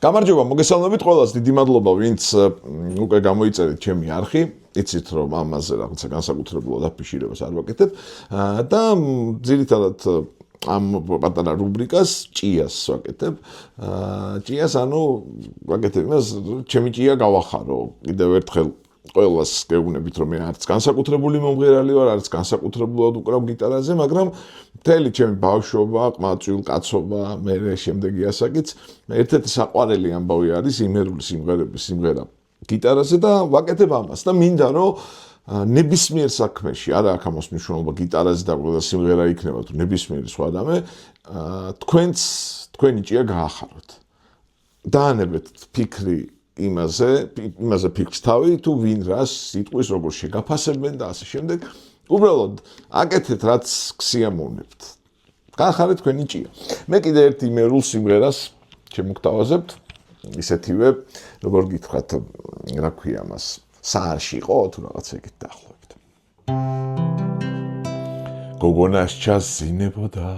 გამარჯობა, მოგესალმებით ყველას, დიდი მადლობა, ვინც უკვე გამოიწერეთ ჩემი არხი. იცით რომ ამაზე რაღაცა განსაკუთრებულად აფიშირებას არ ვაკეთებ და ძირითადად ამ პატარა რუბრიკას ჭიას ვაკეთებ. ჭიას ანუ ვაკეთებ იმას, ჩემი ჭია გავახარო. კიდევ ერთხელ ყველას გეუბნებით რომ მე არც განსაკუთრებული მომღერალი ვარ, არც განსაკუთრებულად უკრავ გიტარაზე, მაგრამ მთელი ჩემი ბავშვობა, ყმაწვილ კაცობა, მე შემდეგი ასაკიც ერთ-ერთი საყვარელი ამბავი არის იმერული სიმღერების სიმღერა გიტარაზე და ვაკეთებ ამას და მინდა რომ ნებისმიერ საქმეში, არა აქ ამას მნიშვნელობა გიტარაზე და ყველა სიმღერა იქნება თუ ნებისმიერი სხვა ადამე, თქვენი ჭია გაახაროთ. დაანებეთ ფიქრი იმაზე ფიქრს თავი თუ ვინ რას სიტყვის როგორ შეგაფასებენ და ასე შემდეგ. უბრალოდ აკეთეთ რაც გსიამოვნებთ. გაახარეთ თქვენი ჭია. მე კიდე ერთ იმერულ სიმღერას შემოგთავაზებთ. ისეთივე, როგორ გითხრათ, რა ქვია მას, საარში იყო თუ რაღაცა ეგეთ დაახლოებით. გოგონას ჩაზინებოდა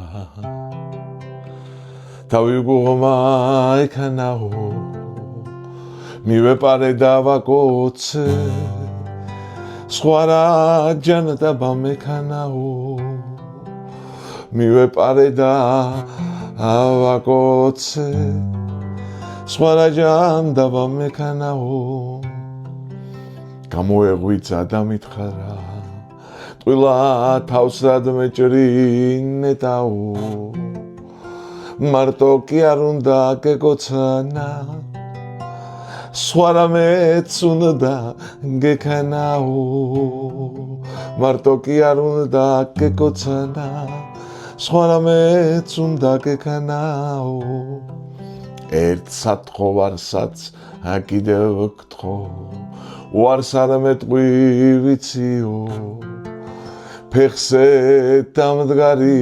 თავი უგომა ეკანაო მივეპარე და ვაკოცე სხვა რა ჯანდაბა მეკანაო მივეპარე და ვაკოცე სხვა რა ჯანდაბა მეკანაო გამოეღვიძა და მითხარა ტყილა თავსად მეჭრინეტაო მარტო კი არ უნდა გეკოცანა სხვა რამეც უნდა გეკანაო მარტო კი არ უნდა გეკოცანა სხვა რამეც უნდა გეკანაო ერთ სათხოვ ვარსაც კიდევ გთხოვ ვარს არამეტყვი ვიციო ფეხზე დამდგარი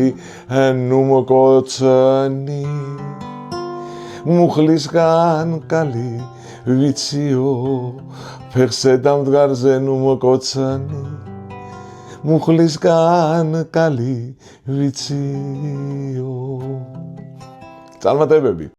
ნუ მოკოცანი მუხლისგან კალი ვიციო ფეხზე დამდგარზე ნუ მოკოცანი მუხლისგან კალი ვიციო წარმატებები